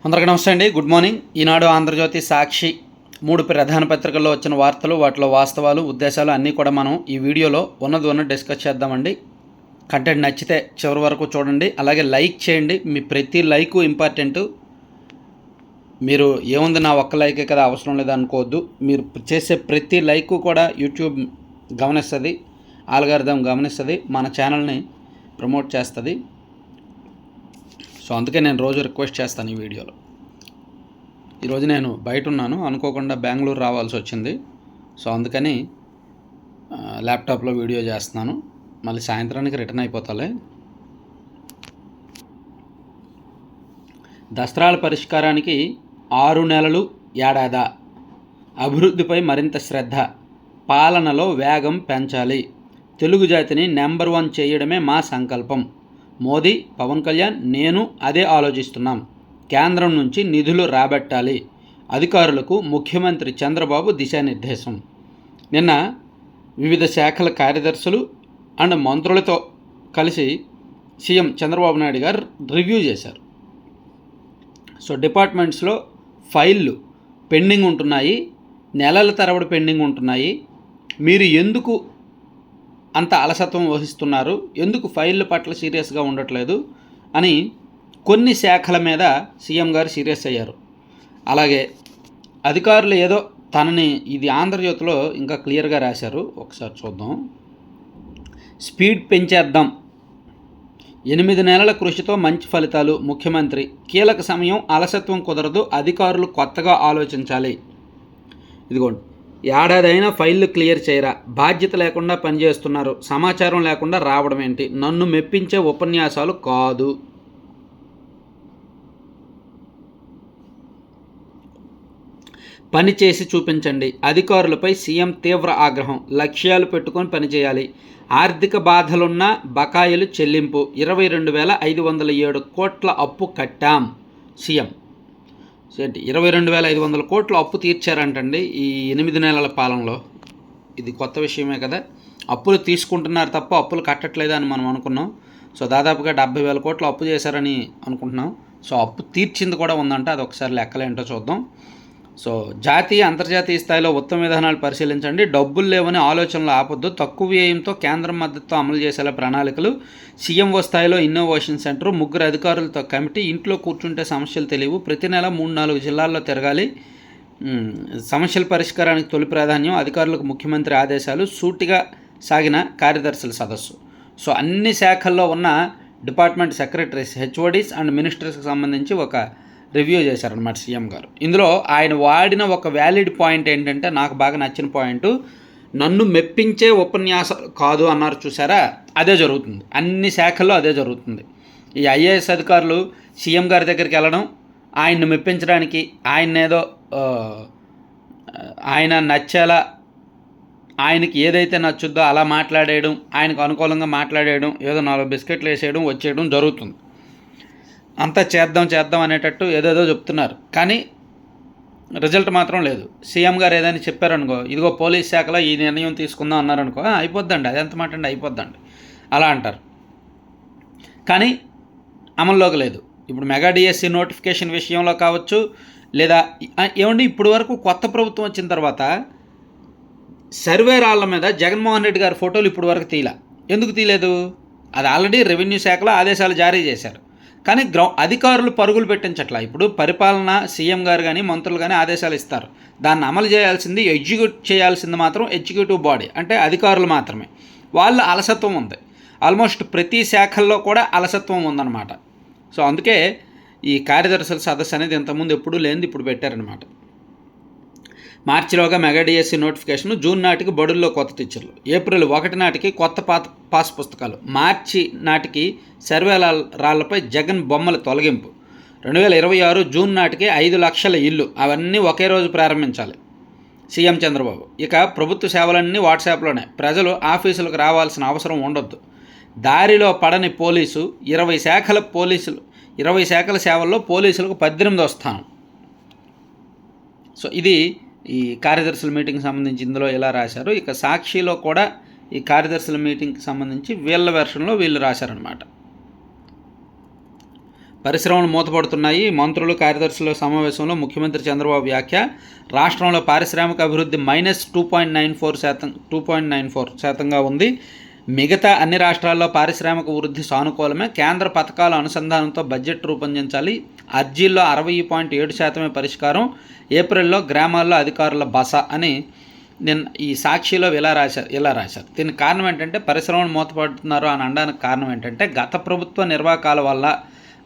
అందరికీ నమస్తే అండి. Good morning. ఈనాడు, ఆంధ్రజ్యోతి, సాక్షి మూడు ప్రధాన పత్రికల్లో వచ్చిన వార్తలు, వాటిలో వాస్తవాలు, ఉద్దేశాలు అన్నీ కూడా మనం ఈ వీడియోలో ఉన్నది డిస్కస్ చేద్దామండి. కంటెంట్ నచ్చితే చివరి వరకు చూడండి. అలాగే లైక్ చేయండి. మీ ప్రతి లైకు ఇంపార్టెంటు. మీరు ఏముంది నా ఒక్క లైకే కదా అవసరం లేదు అనుకోవద్దు. మీరు చేసే ప్రతి లైకు కూడా యూట్యూబ్ గమనిస్తుంది, ఆల్గారిథం గమనిస్తుంది, మన ఛానల్ని ప్రమోట్ చేస్తుంది. సో అందుకే నేను రోజు రిక్వెస్ట్ చేస్తాను ఈ వీడియోలో. ఈరోజు నేను బయట ఉన్నాను, అనుకోకుండా బెంగళూరు రావాల్సి వచ్చింది. సో అందుకని ల్యాప్టాప్లో వీడియో చేస్తున్నాను. మళ్ళీ సాయంత్రానికి రిటర్న్ అయిపోతాలే. దసరాల పరిష్కారానికి 6 నెలలు ఏడాదా, అభివృద్ధిపై మరింత శ్రద్ధ, పాలనలో వేగం పెంచాలి, తెలుగు జాతిని నెంబర్ 1 చేయడమే మా సంకల్పం. మోదీ, పవన్ కళ్యాణ్, నేను అదే ఆలోచిస్తున్నాం. కేంద్రం నుంచి నిధులు రాబట్టాలి, అధికారులకు ముఖ్యమంత్రి చంద్రబాబు దిశానిర్దేశం. నిన్న వివిధ శాఖల కార్యదర్శులు అండ్ మంత్రులతో కలిసి సీఎం చంద్రబాబు నాయుడు గారు రివ్యూ చేశారు. సో డిపార్ట్మెంట్స్లో ఫైళ్ళు పెండింగ్ ఉంటున్నాయి, నెలల తరబడి పెండింగ్ ఉంటున్నాయి. మీరు ఎందుకు అంత అలసత్వం వహిస్తున్నారు, ఎందుకు ఫైళ్ళ పట్ల సీరియస్గా ఉండట్లేదు అని కొన్ని శాఖల మీద సీఎం గారు సీరియస్ అయ్యారు. అలాగే అధికారులు ఏదో తనని, ఇది ఆంధ్రజ్యోతిలో ఇంకా క్లియర్గా రాశారు, ఒకసారి చూద్దాం. స్పీడ్ పెంచేద్దాం, 8 నెలల కృషితో మంచి ఫలితాలు, ముఖ్యమంత్రి. కీలక సమయం, అలసత్వం కుదరదు, అధికారులు కొత్తగా ఆలోచించాలి. ఇదిగోండి, ఏడాదైనా ఫైళ్ళు క్లియర్ చేయరా, బాధ్యత లేకుండా పనిచేస్తున్నారు, సమాచారం లేకుండా రావడం ఏంటి, నన్ను మెప్పించే ఉపన్యాసాలు కాదు. పని చేసి చూపించండి. అధికారులపై సీఎం తీవ్ర ఆగ్రహం. లక్ష్యాలు పెట్టుకొని పనిచేయాలి. ఆర్థిక బాధలున్న బకాయిలు చెల్లింపు. 22,507 కోట్ల అప్పు కట్టాం. సీఎం 22,500 కోట్ల అప్పు తీర్చారంటండి ఈ 8 నెలల పాలనలో. ఇది కొత్త విషయమే కదా. అప్పులు తీసుకుంటున్నారు తప్ప అప్పులు కట్టట్లేదని మనం అనుకున్నాం. సో దాదాపుగా 70,000 కోట్ల అప్పు చేశారని అనుకుంటున్నాం. సో అప్పు తీర్చింది కూడా ఉందంట. అది ఒకసారి లెక్కలేంటో చూద్దాం. సో జాతీయ, అంతర్జాతీయ స్థాయిలో ఉత్తమ విధానాలు పరిశీలించండి. డబ్బులు లేవని ఆలోచనలు ఆపొద్దు. తక్కువ వ్యయంతో కేంద్రం మద్దతుతో అమలు చేసేలా ప్రణాళికలు. సీఎంఓ స్థాయిలో ఇన్నోవేషన్ సెంటర్, 3 అధికారులతో కమిటీ. ఇంట్లో కూర్చుంటే సమస్యలు తెలియవు. ప్రతి నెల 3-4 జిల్లాల్లో తిరగాలి. సమస్యల పరిష్కారానికి తొలి ప్రాధాన్యం. అధికారులకు ముఖ్యమంత్రి ఆదేశాలు. సూటిగా సాగిన కార్యదర్శుల సదస్సు. సో అన్ని శాఖల్లో ఉన్న డిపార్ట్మెంట్ సెక్రటరీస్, హెచ్ఓడీస్ అండ్ మినిస్టర్స్కి సంబంధించి ఒక రివ్యూ చేశారనమాట సీఎం గారు. ఇందులో ఆయన వాడిన ఒక వ్యాలిడ్ పాయింట్ ఏంటంటే, నాకు బాగా నచ్చిన పాయింట్, నన్ను మెప్పించే ఉపన్యాసం కాదు అన్నారు చూసారా. అదే జరుగుతుంది, అన్ని శాఖల్లో అదే జరుగుతుంది. ఈ ఐఏఎస్ అధికారులు సీఎం గారి దగ్గరికి వెళ్ళడం, ఆయన్ని మెప్పించడానికి, ఆయన్నేదో ఆయన నచ్చేలా, ఆయనకి ఏదైతే నచ్చుద్దో అలా మాట్లాడేయడం, ఆయనకు అనుకూలంగా మాట్లాడేయడం, ఏదో 4 బిస్కెట్లు వేసేయడం, వచ్చేయడం జరుగుతుంది. అంతా చేద్దాం అనేటట్టు ఏదేదో చెప్తున్నారు, కానీ రిజల్ట్ మాత్రం లేదు. సీఎం గారు ఏదైనా చెప్పారనుకో, ఇదిగో పోలీస్ శాఖలో ఈ నిర్ణయం తీసుకుందాం అన్నారనుకో, అయిపోద్దండి, అది ఎంత మాట అండి, అయిపోద్దండి అలా అంటారు. కానీ అమల్లోకి లేదు. ఇప్పుడు మెగా డిఎస్సి నోటిఫికేషన్ విషయంలో కావచ్చు, లేదా ఏమండి ఇప్పుడు వరకు కొత్త ప్రభుత్వం వచ్చిన తర్వాత సర్వే రాళ్ల మీద జగన్మోహన్ రెడ్డి గారి ఫోటోలు ఇప్పుడు వరకు ఎందుకు తీయలేదు? అది ఆల్రెడీ రెవెన్యూ శాఖలో ఆదేశాలు జారీ చేశారు, కానీ అధికారులు పరుగులు పెట్టించట్లా. ఇప్పుడు పరిపాలన సీఎం గారు కానీ మంత్రులు కానీ ఆదేశాలు ఇస్తారు, దాన్ని అమలు చేయాల్సింది, ఎగ్జిక్యూట్ చేయాల్సింది మాత్రం ఎగ్జిక్యూటివ్ బాడీ, అంటే అధికారులు మాత్రమే. వాళ్ళ అలసత్వం ఉంది. ఆల్మోస్ట్ ప్రతి శాఖల్లో కూడా అలసత్వం ఉందన్నమాట. సో అందుకే ఈ కార్యదర్శుల సదస్సు అనేది ఇంతకుముందు ఎప్పుడూ లేనిది ఇప్పుడు పెట్టారనమాట. మార్చిలోగా మెగా డిఎస్సి నోటిఫికేషన్, జూన్ నాటికి బడుల్లో కొత్త టీచర్లు, ఏప్రిల్ 1 నాటికి కొత్త పాస్ పుస్తకాలు, మార్చి నాటికి సర్వే రాళ్లపై జగన్ బొమ్మల తొలగింపు, 2026 జూన్ నాటికి 5 లక్షల ఇల్లు, అవన్నీ ఒకే రోజు ప్రారంభించాలి సీఎం చంద్రబాబు. ఇక ప్రభుత్వ సేవలన్నీ వాట్సాప్లోనే, ప్రజలు ఆఫీసులకు రావాల్సిన అవసరం ఉండొద్దు. దారిలో పడని పోలీసు, 20 శాఖల సేవల్లో పోలీసులకు 18వ స్థానం. సో ఇది ఈ కార్యదర్శుల మీటింగ్కి సంబంధించి ఇందులో ఇలా రాశారు. ఇక సాక్షిలో కూడా ఈ కార్యదర్శుల మీటింగ్కి సంబంధించి వీళ్ళ వెర్షన్లో వీళ్ళు రాశారనమాట. పరిశ్రమలు మూతపడుతున్నాయి. మంత్రులు కార్యదర్శుల సమావేశంలో ముఖ్యమంత్రి చంద్రబాబు వ్యాఖ్య. రాష్ట్రంలో పారిశ్రామిక అభివృద్ధి -2.94% ఉంది. మిగతా అన్ని రాష్ట్రాల్లో పారిశ్రామిక వృద్ధి సానుకూలమే. కేంద్ర పథకాల అనుసంధానంతో బడ్జెట్ రూపొందించాలి. అర్జీల్లో 60.7% పరిష్కారం. ఏప్రిల్లో గ్రామాల్లో అధికారుల బస అని నిన్న ఈ సాక్షిలో ఇలా రాశారు. దీనికి కారణం ఏంటంటే పరిశ్రమలు మూతపడుతున్నారు అని అనడానికి కారణం ఏంటంటే గత ప్రభుత్వ నిర్వాకాల వల్ల,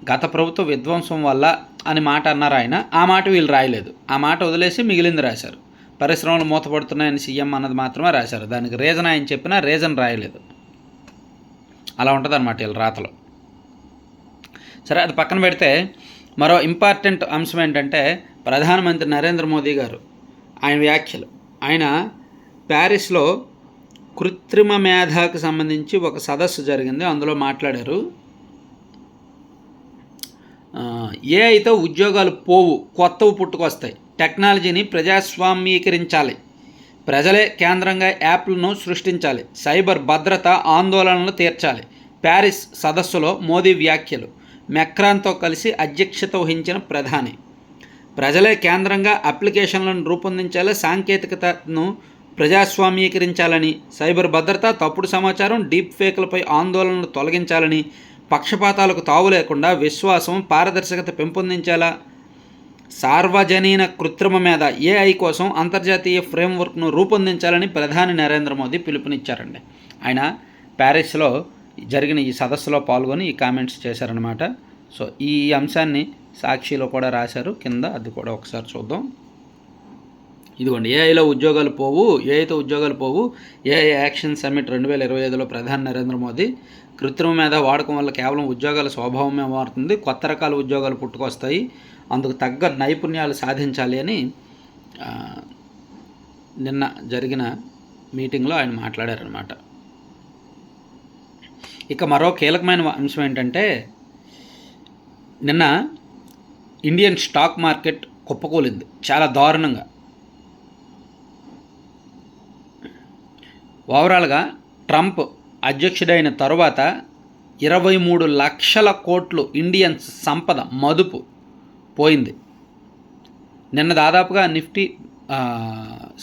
గత ప్రభుత్వ విధ్వంసం వల్ల అని మాట అన్నారు ఆయన. ఆ మాట వీళ్ళు రాయలేదు. ఆ మాట వదిలేసి మిగిలింది రాశారు. పరిశ్రమలు మూతపడుతున్నాయని సీఎం అన్నది మాత్రమే రాశారు. దానికి రీజన్ ఆయన చెప్పినా రీజన్ రాయలేదు. అలా ఉంటుంది అన్నమాట వీళ్ళ రాతలో. సరే, అది పక్కన పెడితే మరో ఇంపార్టెంట్ అంశం ఏంటంటే ప్రధానమంత్రి నరేంద్ర మోదీ గారు ఆయన వ్యాఖ్యలు. ఆయన ప్యారిస్లో కృత్రిమ మేధకు సంబంధించి ఒక సదస్సు జరిగింది. అందులో మాట్లాడారు. ఏఐతో ఉద్యోగాలు పోవు, కొత్తవి పుట్టుకొస్తాయి. టెక్నాలజీని ప్రజాస్వామ్యీకరించాలి. ప్రజలే కేంద్రంగా యాప్లను సృష్టించాలి. సైబర్ భద్రత ఆందోళనలు తీర్చాలి. ప్యారిస్ సదస్సులో మోదీ వ్యాఖ్యలు. మెక్రాన్తో కలిసి అధ్యక్షత వహించిన ప్రధాని. ప్రజలే కేంద్రంగా అప్లికేషన్లను రూపొందించాలి. సాంకేతికతను ప్రజాస్వామ్యీకరించాలని, సైబర్ భద్రత, తప్పుడు సమాచారం, డీప్ ఫేక్లపై ఆందోళనలు తొలగించాలని, పక్షపాతాలకు తావు లేకుండా విశ్వాసం, పారదర్శకత పెంపొందించేలా సార్వజనీన కృత్రిమ మేధ ఏఐ కోసం అంతర్జాతీయ ఫ్రేమ్వర్క్ను రూపొందించాలని ప్రధాని నరేంద్ర మోదీ పిలుపునిచ్చారండి. ఆయన ప్యారిస్లో జరిగిన ఈ సదస్సులో పాల్గొని ఈ కామెంట్స్ చేశారనమాట. సో ఈ అంశాన్ని సాక్షిలో కూడా రాశారు కింద, అది కూడా ఒకసారి చూద్దాం. ఇదిగోండి, ఏఐతో ఉద్యోగాలు పోవు, ఏఐ యాక్షన్ సమ్మిట్ 2025లో ప్రధాని నరేంద్ర మోదీ. కృత్రిమ మేధ వాడకం వల్ల కేవలం ఉద్యోగాల స్వభావమే మారుతుంది, కొత్త రకాల ఉద్యోగాలు పుట్టుకొస్తాయి, అందుకు తగ్గ నైపుణ్యాలు సాధించాలి అని నిన్న జరిగిన మీటింగ్లో ఆయన మాట్లాడారనమాట. ఇక మరో కీలకమైన అంశం ఏంటంటే నిన్న ఇండియన్ స్టాక్ మార్కెట్ కుప్పకూలింది చాలా దారుణంగా. ఓవరాల్గా ట్రంప్ అధ్యక్షుడైన తరువాత 23 లక్షల కోట్లు ఇండియన్స్ సంపద మదుపు పోయింది. నిన్న దాదాపుగా నిఫ్టీ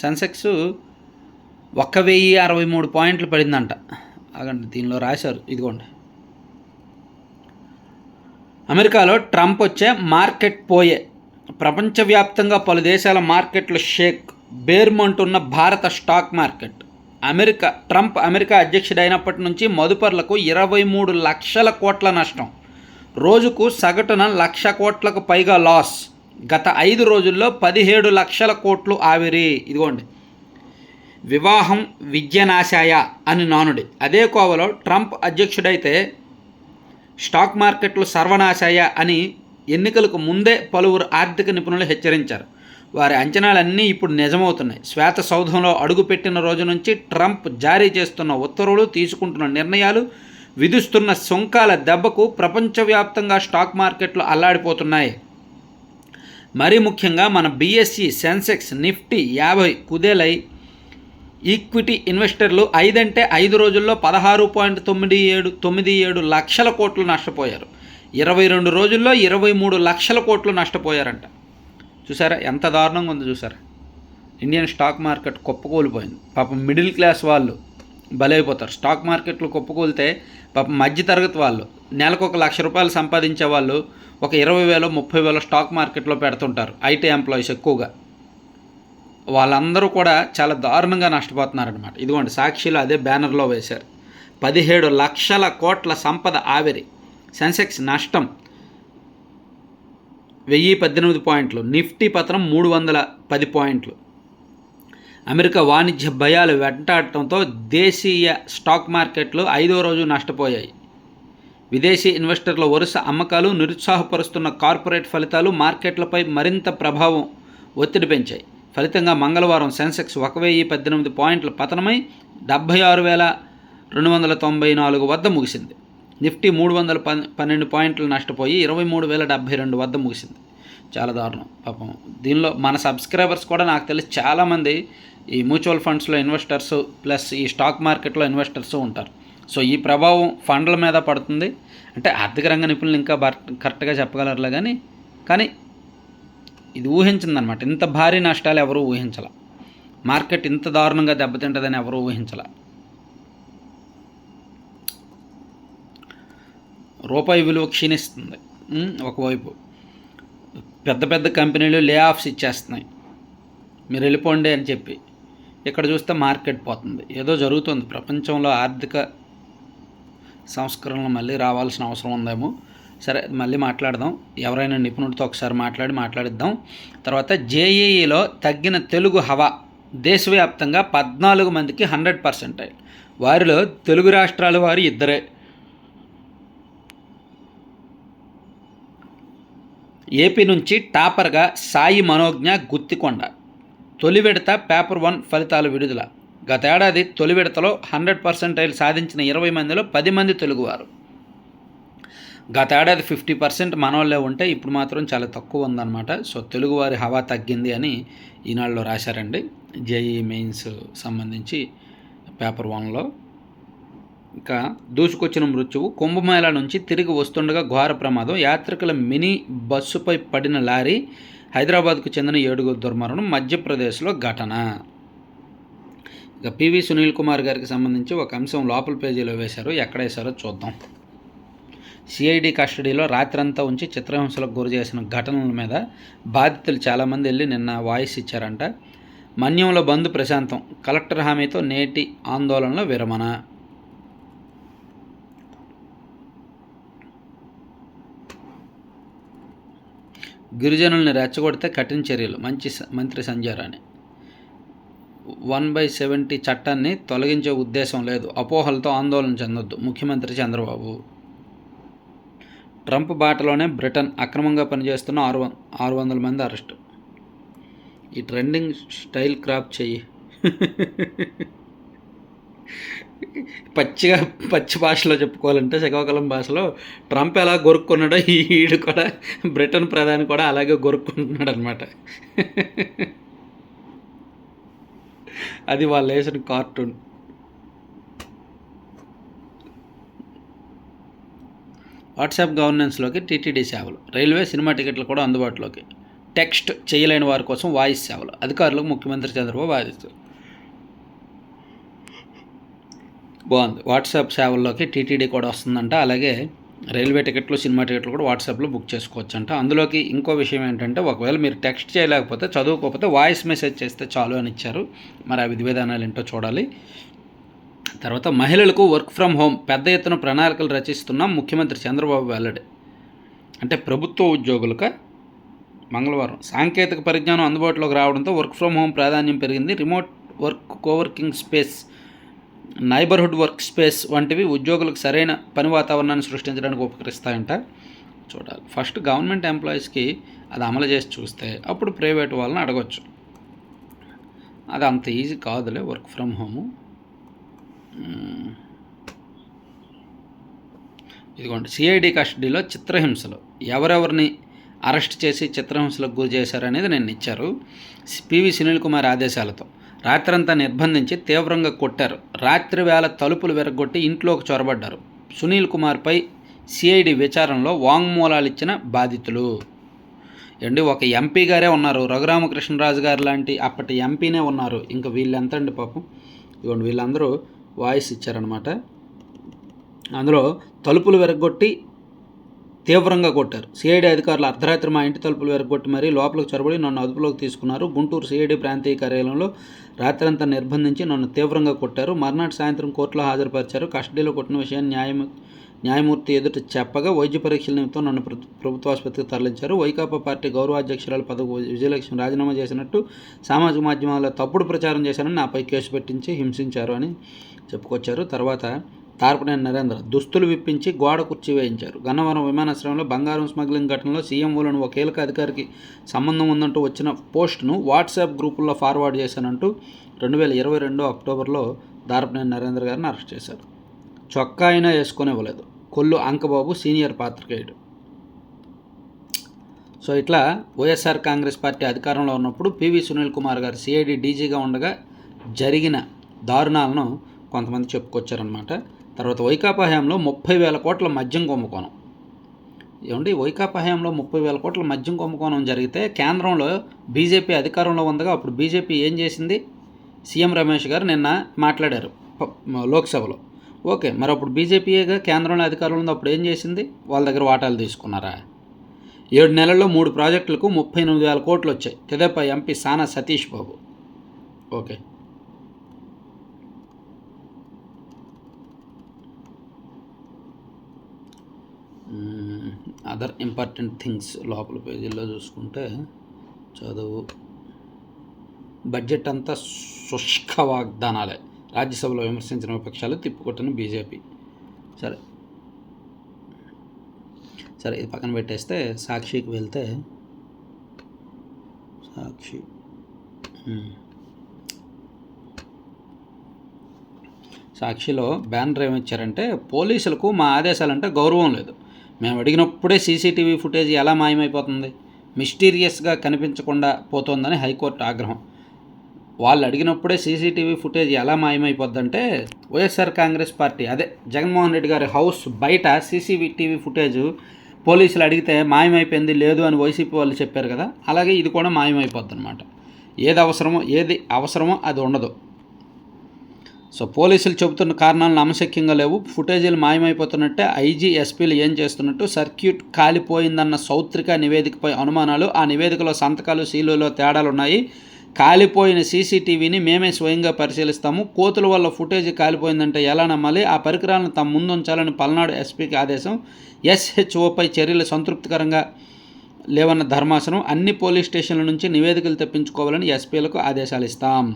సెన్సెక్స్ 1063 పాయింట్లు పడిందంట. అగండి, దీనిలో రాశారు, ఇదిగోండి. అమెరికాలో ట్రంప్ వచ్చే మార్కెట్ పోయే. ప్రపంచవ్యాప్తంగా పలు దేశాల మార్కెట్లు షేక్. బేర్మంటున్న భారత స్టాక్ మార్కెట్. ట్రంప్ అమెరికా అధ్యక్షుడైనప్పటి నుంచి మదుపర్లకు 23 లక్షల కోట్ల నష్టం. రోజుకు సగటున 1,00,000 కోట్లకు పైగా లాస్. గత 5 రోజుల్లో 17 లక్షల కోట్లు ఆవిరి. ఇదిగోండి, వివాహం విద్యనాశాయ అని నానుడి. అదే కోవలో ట్రంప్ అధ్యక్షుడైతే స్టాక్ మార్కెట్లు సర్వనాశాయ అని ఎన్నికలకు ముందే పలువురు ఆర్థిక నిపుణులు హెచ్చరించారు. వారి అంచనాలన్నీ ఇప్పుడు నిజమవుతున్నాయి. శ్వేత సౌధంలో అడుగుపెట్టిన రోజు నుంచి ట్రంప్ జారీ చేస్తున్న ఉత్తర్వులు, తీసుకుంటున్న నిర్ణయాలు, విధిస్తున్న సుంకాల దెబ్బకు ప్రపంచవ్యాప్తంగా స్టాక్ మార్కెట్లు అల్లాడిపోతున్నాయి. మరీ ముఖ్యంగా మన బీఎస్ఈ, సెన్సెక్స్, నిఫ్టీ 50 కుదేలై ఈక్విటీ ఇన్వెస్టర్లు 5 అంటే 5 రోజుల్లో 16.97 లక్షల కోట్లు నష్టపోయారు. 22 రోజుల్లో 23 లక్షల కోట్లు నష్టపోయారంట. చూసారా ఎంత దారుణంగా ఉందో చూసారా. ఇండియన్ స్టాక్ మార్కెట్ కుప్పకూలిపోయింది. పాపం మిడిల్ క్లాస్ వాళ్ళు బలైపోతారు. స్టాక్ మార్కెట్లు కుప్పకూలితే పాపం మధ్యతరగతి వాళ్ళు నెలకు 1,00,000 రూపాయలు సంపాదించే వాళ్ళు ఒక 20,000 30,000 స్టాక్ మార్కెట్లో పెడుతుంటారు. ఐటీ ఎంప్లాయీస్ ఎక్కువగా. వాళ్ళందరూ కూడా చాలా దారుణంగా నష్టపోతున్నారనమాట. ఇదిగోండి, సాక్షిలో అదే బ్యానర్లో వేశారు. 17 లక్షల కోట్ల సంపద ఆవిరి. సెన్సెక్స్ నష్టం 1018 పాయింట్లు. నిఫ్టీ పతనం 310 పాయింట్లు. అమెరికా వాణిజ్య భయాలు వెంటాడటంతో దేశీయ స్టాక్ మార్కెట్లు 5వ రోజు నష్టపోయాయి. విదేశీ ఇన్వెస్టర్ల వరుస అమ్మకాలు నిరుత్సాహపరుస్తున్న కార్పొరేట్ ఫలితాలు మార్కెట్లపై మరింత ప్రభావం ఒత్తిడి పెంచాయి. ఫలితంగా మంగళవారం సెన్సెక్స్ 1018 పాయింట్ల పతనమై 76,294 వద్ద ముగిసింది. నిఫ్టీ 312 పాయింట్లు నష్టపోయి 23,072 వద్ద ముగిసింది. చాలా దారుణం పాపం. దీనిలో మన సబ్స్క్రైబర్స్ కూడా నాకు తెలిసి చాలామంది ఈ మ్యూచువల్ ఫండ్స్లో ఇన్వెస్టర్స్ ప్లస్ ఈ స్టాక్ మార్కెట్లో ఇన్వెస్టర్స్ ఉంటారు. సో ఈ ప్రభావం ఫండ్ల మీద పడుతుంది. అంటే ఆర్థిక రంగ నిపుణులు ఇంకా కరెక్ట్గా చెప్పగలరులే కానీ ఇది ఊహించిందనమాట. ఇంత భారీ నష్టాలు ఎవరూ ఊహించాల, మార్కెట్ ఇంత దారుణంగా దెబ్బతింటుందని ఎవరూ ఊహించాల. రూపాయి విలువ క్షీణిస్తుంది. ఒకవైపు పెద్ద పెద్ద కంపెనీలు లే ఆఫ్స్ ఇచ్చేస్తున్నాయి, మీరు వెళ్ళిపోండి అని చెప్పి. ఇక్కడ చూస్తే మార్కెట్ పోతుంది. ఏదో జరుగుతుంది ప్రపంచంలో, ఆర్థిక సంస్కరణలు మళ్ళీ రావాల్సిన అవసరం ఉందేమో. సరే, మళ్ళీ మాట్లాడదాం. ఎవరైనా నిపుణుడితో ఒకసారి మాట్లాడిద్దాం. తర్వాత జేఈఈలో తగ్గిన తెలుగు హవా. దేశవ్యాప్తంగా 14 మందికి 100%. వారిలో తెలుగు రాష్ట్రాల వారు 2. ఏపీ నుంచి టాపర్గా సాయి మనోజ్ఞ గుత్తికొండ. తొలి విడత పేపర్ 1 ఫలితాలు విడుదల. గత ఏడాది తొలి విడతలో 100% సాధించిన 20 మందిలో 10 మంది తెలుగువారు. గత ఏడాది 50% మనోళ్ళే ఉంటే ఇప్పుడు మాత్రం చాలా తక్కువ ఉందన్నమాట. సో తెలుగువారి హవా తగ్గింది అని ఈనాడులో రాశారండి. జేఈఈ మెయిన్స్ సంబంధించి పేపర్ 1లో. ఇంకా దూసుకొచ్చిన మృత్యువు. కుంభమేళా నుంచి తిరిగి వస్తుండగా ఘోర ప్రమాదం. యాత్రికుల మినీ బస్సుపై పడిన లారీ. హైదరాబాద్కు చెందిన 7 దుర్మరణం. మధ్యప్రదేశ్లో ఘటన. ఇక పివి సునీల్ కుమార్ గారికి సంబంధించి ఒక అంశం లోపల పేజీలో వేశారు. ఎక్కడ వేశారో చూద్దాం. సిఐడి కస్టడీలో రాత్రంతా ఉంచి చిత్రహింసలకు గురి చేసిన ఘటనల మీద బాధితులు చాలామంది వెళ్ళి నిన్న వాయిస్ ఇచ్చారంట. మన్యంలో బంద్ ప్రశాంతం. కలెక్టర్ హామీతో నేటి ఆందోళనలో విరమణ. గిరిజనుల్ని రెచ్చగొడితే కఠిన చర్యలు. మంత్రి సంజయ్ రాణి. 1/70 చట్టాన్ని తొలగించే ఉద్దేశం లేదు. అపోహలతో ఆందోళన చెందొద్దు. ముఖ్యమంత్రి చంద్రబాబు. ట్రంప్ బాటలోనే బ్రిటన్. అక్రమంగా పనిచేస్తున్న 600 మంది అరెస్టు. ఈ ట్రెండింగ్ స్టైల్ క్రాప్ చెయ్యి. పచ్చి భాషలో చెప్పుకోవాలంటే శ్రీకాకుళం భాషలో ట్రంప్ ఎలా గొరుక్కున్నాడో ఈడు కూడా, బ్రిటన్ ప్రధాని కూడా అలాగే గొరుక్కుంటున్నాడు అనమాట. అది వాళ్ళు వేసిన కార్టూన్. వాట్సాప్ గవర్నెన్స్లోకి టీటీడీ సేవలు. రైల్వే సినిమా టికెట్లు కూడా అందుబాటులోకి. టెక్స్ట్ చేయలేని వారి కోసం వాయిస్ సేవలు. అధికారులకు ముఖ్యమంత్రి చంద్రబాబు ఆదేశాలు. బాగుంది. వాట్సాప్ సేవల్లోకి టీటీడీ కూడా వస్తుందంట. అలాగే రైల్వే టికెట్లు, సినిమా టికెట్లు కూడా వాట్సాప్లో బుక్ చేసుకోవచ్చు అంట. అందులోకి ఇంకో విషయం ఏంటంటే, ఒకవేళ మీరు టెక్స్ట్ చేయలేకపోతే, చదువుకోకపోతే వాయిస్ మెసేజ్ చేస్తే చాలు అని ఇచ్చారు. మరి ఆ విధి విధానాలు ఏంటో చూడాలి. తర్వాత మహిళలకు వర్క్ ఫ్రమ్ హోమ్. పెద్ద ఎత్తున ప్రణాళికలు రచిస్తున్నాం. ముఖ్యమంత్రి చంద్రబాబు వెల్లడి. అంటే ప్రభుత్వ ఉద్యోగులకు మంగళవారం సాంకేతిక పరిజ్ఞానం అందుబాటులోకి రావడంతో వర్క్ ఫ్రమ్ హోమ్ ప్రాధాన్యం పెరిగింది. Remote work, coworking space, neighbourhood work space వంటివి ఉద్యోగులకు సరైన పని వాతావరణాన్ని సృష్టించడానికి ఉపకరిస్తాయంట. చూడాలి. ఫస్ట్ గవర్నమెంట్ ఎంప్లాయీస్కి అది అమలు చేసి చూస్తే అప్పుడు ప్రైవేట్ వాళ్ళని అడగచ్చు. అది అంత ఈజీ కాదులే వర్క్ ఫ్రమ్ హోము. ఇదిగోండి, సిఐడి కస్టడీలో చిత్రహింసలు. ఎవరెవరిని అరెస్ట్ చేసి చిత్రహింసలకు గురి చేశారనేది నేను ఇచ్చారు. పివి సునీల్ కుమార్ ఆదేశాలతో రాత్రంతా నిర్బంధించి తీవ్రంగా కొట్టారు. రాత్రి వేళ తలుపులు విరగొట్టి ఇంట్లోకి చొరబడ్డారు. సునీల్ కుమార్పై సిఐడి విచారణలో వాంగ్మూలాలు ఇచ్చిన బాధితులు. ఒక ఎంపీ గారే ఉన్నారు, రఘురామకృష్ణరాజు గారు లాంటి అప్పటి ఎంపీనే ఉన్నారు. ఇంకా వీళ్ళెంతండి పాపం. ఇవ్వండి, వీళ్ళందరూ వాయిస్ ఇచ్చారనమాట. అందులో తలుపులు విరగొట్టి తీవ్రంగా కొట్టారు. సిఐడి అధికారులు అర్ధరాత్రి మా ఇంటి తలుపులు విరగొట్టి మరీ లోపలికి చొరబడి నన్ను అదుపులోకి తీసుకున్నారు. గుంటూరు సిఐడి ప్రాంతీయ కార్యాలయంలో రాత్రంతా నిర్బంధించి నన్ను తీవ్రంగా కొట్టారు. మర్నాటి సాయంత్రం కోర్టులో హాజరుపరిచారు. కస్టడీలో కొట్టిన విషయాన్ని న్యాయమూర్తి ఎదుట చెప్పగా వైద్య పరీక్షల నిమిత్తం నన్ను ప్రభుత్వ ఆసుపత్రికి తరలించారు. వైకాపా పార్టీ గౌరవాధ్యక్షురాలు పదవి విజయలక్ష్మి రాజీనామా చేసినట్టు సామాజిక మాధ్యమాల్లో తప్పుడు ప్రచారం చేశారని నాపై కేసు పెట్టించి హింసించారు అని చెప్పుకొచ్చారు. తర్వాత తారపనేని నరేంద్ర దుస్తులు విప్పించి గోడ కుర్చీ వేయించారు. గన్నవరం విమానాశ్రయంలో బంగారం స్మగ్లింగ్ ఘటనలో సీఎంఓలను ఒక కీలక అధికారికి సంబంధం ఉందంటూ వచ్చిన పోస్టును వాట్సాప్ గ్రూపుల్లో ఫార్వర్డ్ చేశానంటూ 2022 అక్టోబర్లో తారపనేని నరేంద్ర గారిని అరెస్ట్ చేశారు. చొక్కా అయినా వేసుకొనివ్వలేదు. కొల్లు అంకబాబు సీనియర్ పాత్రికేయుడు. సో ఇట్లా వైఎస్ఆర్ కాంగ్రెస్ పార్టీ అధికారంలో ఉన్నప్పుడు పివి సునీల్ కుమార్ గారు సిఐడి డీజీగా ఉండగా జరిగిన దారుణాలను కొంతమంది చెప్పుకొచ్చారనమాట. తర్వాత వైకాపా హయాంలో 30,000 కోట్ల మద్యం కుంభకోణం. ఏమండి, వైకాపా హయాంలో 30,000 కోట్ల మద్యం కుంభకోణం జరిగితే కేంద్రంలో బీజేపీ అధికారంలో ఉందగా, అప్పుడు బీజేపీ ఏం చేసింది? సీఎం రమేష్ గారు నిన్న మాట్లాడారు లోక్సభలో. ఓకే, మరి అప్పుడు బీజేపీగా కేంద్రంలో అధికారంలో ఉంది, అప్పుడు ఏం చేసింది? వాళ్ళ దగ్గర వాటాలు తీసుకున్నారా? 7 నెలల్లో 3 ప్రాజెక్టులకు 38,000 కోట్లు వచ్చాయి. తెదేపా ఎంపీ సానా Satish Babu. Okay, other important things లోపల పేజీల్లో చూసుకుంటే చదువు. బడ్జెట్ అంతా శుష్క వాగ్దానాలే. రాజ్యసభలో విమర్శించిన విపక్షాలు తిప్పుకొట్టిన బీజేపీ. సరే సరే ఇది పక్కన పెట్టేస్తే సాక్షికి వెళ్తే, సాక్షి సాక్షిలో బ్యానర్ ఏమిచ్చారంటే, పోలీసులకు మా ఆదేశాలంటే గౌరవం లేదు. మేము అడిగినప్పుడే సీసీటీవీ ఫుటేజ్ ఎలా మాయమైపోతుంది, మిస్టీరియస్గా కనిపించకుండా పోతోందని హైకోర్టు ఆగ్రహం. వాళ్ళు అడిగినప్పుడే సీసీటీవీ ఫుటేజ్ ఎలా మాయమైపోద్దంటే, వైఎస్ఆర్ కాంగ్రెస్ పార్టీ అదే జగన్మోహన్ రెడ్డి గారి హౌస్ బయట సీసీటీవీ ఫుటేజ్ పోలీసులు అడిగితే మాయమైపోయింది లేదు అని వైసీపీ వాళ్ళు చెప్పారు కదా, అలాగే ఇది కూడా మాయమైపోద్ది అనమాట. ఏది అవసరమో అది ఉండదు. సో పోలీసులు చెబుతున్న కారణాలు నమ్మశక్యంగా లేవు, ఫుటేజీలు మాయమైపోతున్నట్టే. ఐజీ ఎస్పీలు ఏం చేస్తున్నట్టు, సర్క్యూట్ కాలిపోయిందన్న సౌత్రిక నివేదికపై అనుమానాలు, ఆ నివేదికలో సంతకాలు సీలులో తేడాలు ఉన్నాయి. కాలిపోయిన సీసీటీవీని మేమే స్వయంగా పరిశీలిస్తాము. కోతుల వల్ల ఫుటేజ్ కాలిపోయిందంటే ఎలా నమ్మాలి? ఆ పరికరాలను తమ ముందు ఉంచాలని పల్నాడు ఎస్పీకి ఆదేశం. ఎస్హెచ్ఓపై చర్యలు సంతృప్తికరంగా లేవన్న ధర్మాసనం. అన్ని పోలీస్ స్టేషన్ల నుంచి నివేదికలు తెప్పించుకోవాలని ఎస్పీలకు ఆదేశాలు ఇస్తాం.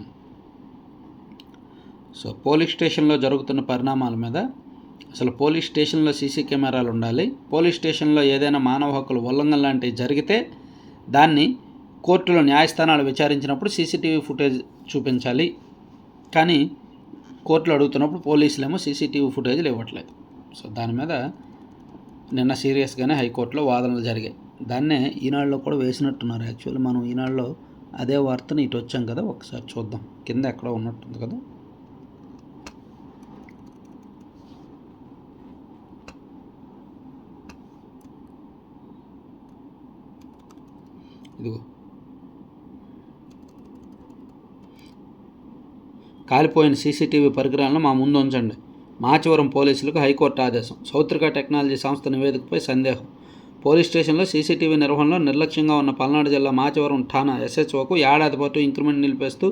సో పోలీస్ స్టేషన్లో జరుగుతున్న పరిణామాల మీద, అసలు పోలీస్ స్టేషన్లో సీసీ కెమెరాలు ఉండాలి. పోలీస్ స్టేషన్లో ఏదైనా మానవ హక్కుల ఉల్లంఘన లాంటివి జరిగితే దాన్ని కోర్టులో న్యాయస్థానాలు విచారించినప్పుడు సీసీటీవీ ఫుటేజ్ చూపించాలి. కానీ కోర్టులు అడుగుతున్నప్పుడు పోలీసులేమో సీసీటీవీ ఫుటేజ్లు ఇవ్వట్లేదు. సో దాని మీద నిన్న సీరియస్గానే హైకోర్టులో వాదనలు జరిగాయి. దాన్నే ఈనాడులో కూడా వేసినట్టున్నారు. యాక్చువల్లీ మనం ఈనాడులో అదే వార్తను ఇటు వచ్చాం కదా, ఒకసారి చూద్దాం. కింద ఎక్కడో ఉన్నట్టుంది కదా, ఇదిగో. కాలిపోయిన సీసీటీవీ పరికరాలను మా ముందు ఉంచండి. మాచవరం పోలీసులకు హైకోర్టు ఆదేశం. సౌత్రిక టెక్నాలజీ సంస్థ నివేదికపై సందేహం. పోలీస్ స్టేషన్లో సీసీటీవీ నిర్వహణలో నిర్లక్ష్యంగా ఉన్న పల్నాడు జిల్లా మాచవరం ఠాణా ఎస్హెచ్ఓకు ఏడాది పాటు ఇంక్రిమెంట్ నిలిపేస్తూ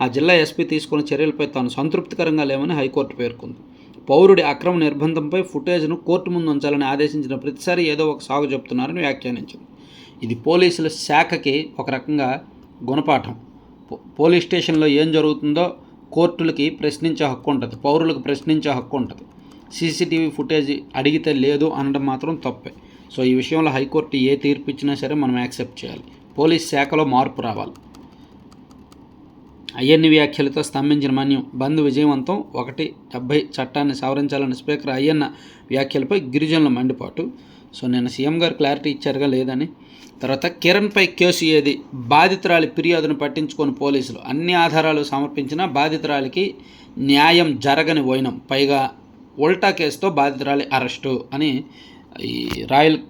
ఆ జిల్లా ఎస్పీ తీసుకున్న చర్యలపై తాను సంతృప్తికరంగా లేవని హైకోర్టు పేర్కొంది. పౌరుడి అక్రమ నిర్బంధంపై ఫుటేజ్ను కోర్టు ముందు ఉంచాలని ఆదేశించిన ప్రతిసారి ఏదో ఒక సాగు చెప్తున్నారని వ్యాఖ్యానించింది. ఇది పోలీసుల శాఖకి ఒక రకంగా గుణపాఠం. పోలీస్ స్టేషన్లో ఏం జరుగుతుందో కోర్టులకి ప్రశ్నించే హక్కు ఉంటుంది, పౌరులకు ప్రశ్నించే హక్కు ఉంటుంది. సీసీటీవీ ఫుటేజ్ అడిగితే లేదు అనడం మాత్రం తప్పే. సో ఈ విషయంలో హైకోర్టు ఏ తీర్పు ఇచ్చినా సరే మనం యాక్సెప్ట్ చేయాలి. పోలీస్ శాఖలో మార్పు రావాలి. అయ్యన్ని వ్యాఖ్యలతో స్తంభించిన మన్యం. బంద్ విజయవంతం. 170 చట్టాన్ని సవరించాలని స్పీకర్ అయ్యన్న వ్యాఖ్యలపై గిరిజనుల మండిపాటు. సో నిన్న సీఎం గారు క్లారిటీ ఇచ్చారుగా లేదని. తర్వాత కిరణ్పై కేసు ఏది? బాధితురాలి ఫిర్యాదును పట్టించుకొని పోలీసులు అన్ని ఆధారాలు సమర్పించినా బాధితురాలికి న్యాయం జరగని వైనం. పైగా ఉల్టా కేసుతో బాధితురాలి అరెస్టు అని ఈ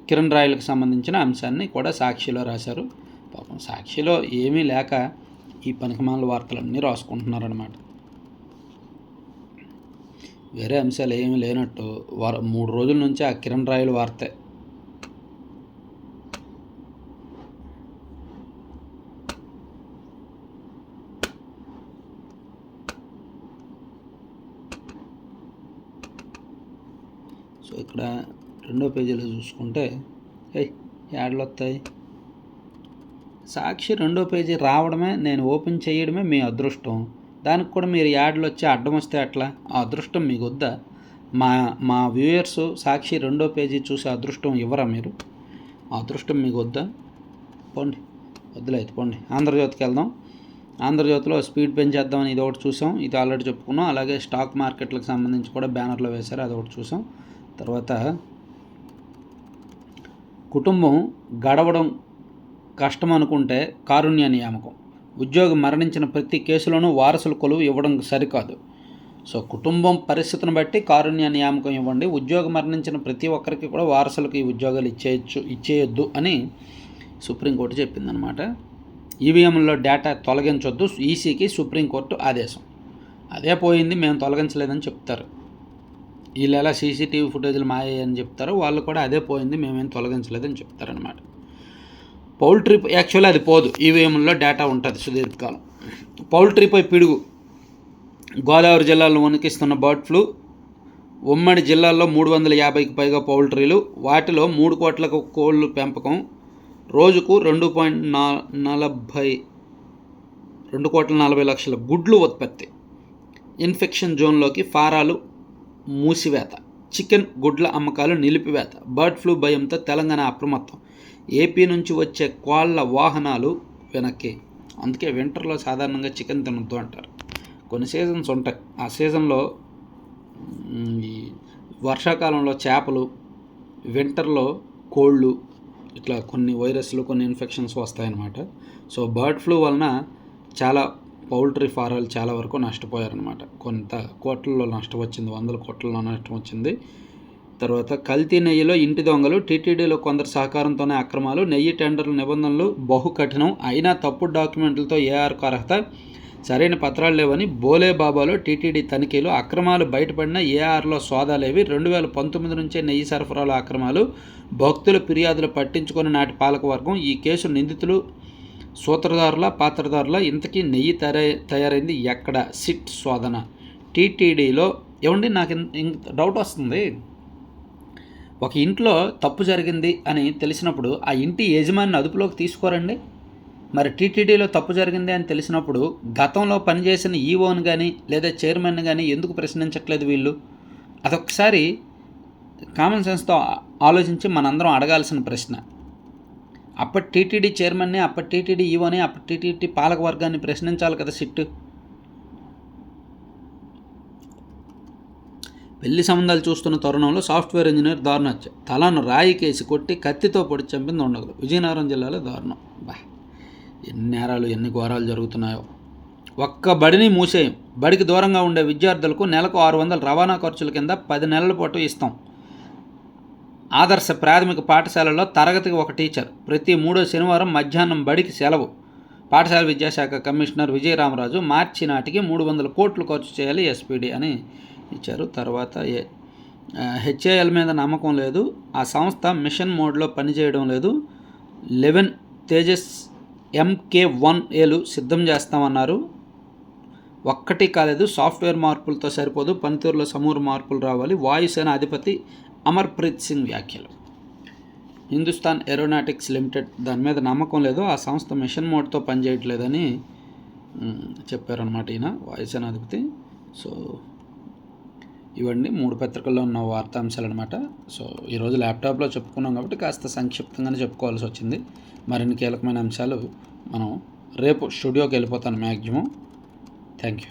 కిరణ్ రాయల్కి సంబంధించిన అంశాన్ని కూడా సాక్షిలో రాశారు. పాపం సాక్షిలో ఏమీ లేక ఈ పనికిమాల వార్తలన్నీ రాసుకుంటున్నారనమాట. వేరే అంశాలు ఏమీ లేనట్టు 3 రోజుల నుంచి ఆ కిరణ్ రాయల్ వార్తే. సో ఇక్కడ 2వ పేజీలో చూసుకుంటే యాడ్లు వస్తాయి. సాక్షి 2వ పేజీ రావడమే, నేను ఓపెన్ చేయడమే మీ అదృష్టం. దానికి కూడా మీరు యాడ్లు వచ్చి అడ్డం వస్తే అట్లా? ఆ అదృష్టం మీకు వద్దా? మా వ్యూయర్స్ సాక్షి 2వ పేజీ చూసే అదృష్టం ఇవ్వరా మీరు? ఆ అదృష్టం మీకు వద్దా? పోండి, వద్దులైతే పోండి. ఆంధ్రజ్యోతికి వెళ్దాం. ఆంధ్రజ్యోతిలో స్పీడ్ పెంచేద్దామని ఇది ఒకటి చూసాం, ఇది ఆల్రెడీ చెప్పుకున్నాం. అలాగే స్టాక్ మార్కెట్లకు సంబంధించి కూడా బ్యానర్లో వేశారు, అది ఒకటి చూసాం. తర్వాత కుటుంబం గడవడం కష్టం అనుకుంటే కారుణ్య నియామకం. ఉద్యోగి మరణించిన ప్రతి కేసులోనూ వారసుల కొలువు ఇవ్వడం సరికాదు. సో కుటుంబం పరిస్థితిని బట్టి కారుణ్య నియామకం ఇవ్వండి, ఉద్యోగం మరణించిన ప్రతి ఒక్కరికి కూడా వారసులకు ఈ ఉద్యోగాలు ఇచ్చేయొద్దు అని సుప్రీంకోర్టు చెప్పిందనమాట. ఈవీఎంలో డేటా తొలగించొద్దు, ఈసీకి సుప్రీంకోర్టు ఆదేశం. అదే పోయింది, మేము తొలగించలేదని చెప్తారు. వీళ్ళు ఎలా సీసీటీవీ ఫుటేజ్లు మాయని చెప్తారో వాళ్ళు కూడా అదే పోయింది, మేమేం తొలగించలేదని చెప్తారనమాట. పౌల్ట్రీ యాక్చువల్లీ అది పోదు, ఈవీఎంలో డేటా ఉంటుంది సుదీర్ఘకాలం. పౌల్ట్రీపై పిడుగు, గోదావరి జిల్లాలో వణికిస్తున్న బర్డ్ ఫ్లూ. ఉమ్మడి జిల్లాల్లో 350కి పైగా పౌల్ట్రీలు, వాటిలో 3 కోట్ల కోళ్ళు పెంపకం, రోజుకు 2.40 లక్షల గుడ్లు ఉత్పత్తి. ఇన్ఫెక్షన్ జోన్లోకి ఫారాలు మూసివేత, చికెన్ గుడ్ల అమ్మకాలు నిలిపివేత. బర్డ్ ఫ్లూ భయంతో తెలంగాణ అప్రమత్తం, ఏపీ నుంచి వచ్చే కోళ్ళ వాహనాలు వెనక్కి. అందుకే వింటర్లో సాధారణంగా చికెన్ తినొద్దు అంటారు. కొన్ని సీజన్స్ ఉంటాయి, ఆ సీజన్లో ఈ వర్షాకాలంలో చేపలు, వింటర్లో కోళ్ళు, ఇట్లా కొన్ని వైరస్లు కొన్ని ఇన్ఫెక్షన్స్ వస్తాయన్నమాట. సో బర్డ్ ఫ్లూ వలన చాలా పౌల్ట్రీ ఫారాలు చాలా వరకు నష్టపోయారనమాట. కొంత కోట్లలో నష్టం వచ్చింది, 100 కోట్లలో నష్టం వచ్చింది. తర్వాత కల్తీ నెయ్యిలో ఇంటి దొంగలు, టీటీడీలో కొందరు సహకారంతోనే అక్రమాలు. నెయ్యి టెండర్ల నిబంధనలు బహు కఠినం, అయినా తప్పుడు డాక్యుమెంట్లతో ఏఆర్కు అర్హత, సరైన పత్రాలు లేవని బోలే బాబాలో టీటీడీ తనిఖీలు. అక్రమాలు బయటపడిన ఏఆర్లో సోదాలేవి. 2019 నుంచే నెయ్యి సరఫరాల అక్రమాలు, భక్తుల ఫిర్యాదులు పట్టించుకొని నాటి పాలకవర్గం. ఈ కేసు నిందితులు సూత్రధారుల పాత్రధారుల. ఇంతకీ నెయ్యి తయారైంది ఎక్కడ? సిట్ శోధన. టీటీడీలో ఏమండి, నాకు డౌట్ వస్తుంది. ఒక ఇంట్లో తప్పు జరిగింది అని తెలిసినప్పుడు ఆ ఇంటి యజమానిని అదుపులోకి తీసుకోరండి. మరి టీటీడీలో తప్పు జరిగింది అని తెలిసినప్పుడు గతంలో పనిచేసిన ఈఓని కానీ లేదా చైర్మన్ కానీ ఎందుకు ప్రశ్నించట్లేదు వీళ్ళు? అదొకసారి కామన్ సెన్స్తో ఆలోచించి మనందరం అడగాల్సిన ప్రశ్న. అప్పటి టీటీడీ చైర్మన్ని, అప్పటి టీటీడీ ఈఓని, అప్పటి టీటీడీ పాలక వర్గాన్ని ప్రశ్నించాలి కదా సిట్టు. పెళ్లి సంబంధాలు చూస్తున్న తరుణంలో సాఫ్ట్వేర్ ఇంజనీర్ దారుణహత్య, తలను రాయి కేసి కొట్టి కత్తితో పొడి చంపింది ఉండగలదు. విజయనగరం జిల్లాలో దారుణం. ఎన్ని నేరాలు ఎన్ని ఘోరాలు జరుగుతున్నాయో. ఒక్క బడిని మూసేయం, బడికి దూరంగా ఉండే విద్యార్థులకు నెలకు 600 రవాణా ఖర్చుల కింద 10 నెలల పాటు ఇస్తాం. ఆదర్శ ప్రాథమిక పాఠశాలలో తరగతికి ఒక టీచర్, ప్రతి 3వ శనివారం మధ్యాహ్నం బడికి సెలవు. పాఠశాల విద్యాశాఖ కమిషనర్ విజయరామరాజు, మార్చి నాటికి 300 కోట్లు ఖర్చు చేయాలి ఎస్పీడీ అని ఇచ్చారు. తర్వాత హెచ్ఏఎల్ మీద నమ్మకం లేదు, ఆ సంస్థ మిషన్ మోడ్లో పనిచేయడం లేదు. 11 తేజస్ MK1Aలు సిద్ధం చేస్తామన్నారు. ఒక్కటి కాలేదు, సాఫ్ట్వేర్ మార్పులతో సరిపోదు, పనితీరులో సమూల మార్పులు రావాలి. వాయుసేన అధిపతి అమర్ప్రీత్ సింగ్ వ్యాఖ్యలు. హిందుస్థాన్ ఏరోనాటిక్స్ లిమిటెడ్ దాని మీద నమ్మకం లేదు, ఆ సంస్థ మిషన్ మోడ్తో పనిచేయట్లేదని చెప్పారనమాట ఈయన వాయుసేన అధిపతి. సో ఇవన్నీ 3 పత్రికల్లో ఉన్న వార్తాంశాలు అనమాట. సో ఈరోజు ల్యాప్టాప్లో చెప్పుకున్నాం కాబట్టి కాస్త సంక్షిప్తంగానే చెప్పుకోవాల్సి వచ్చింది. మరిన్ని కీలకమైన అంశాలు మనం రేపు స్టూడియోకి వెళ్ళిపోతాను మ్యాక్సిమం. Thank you.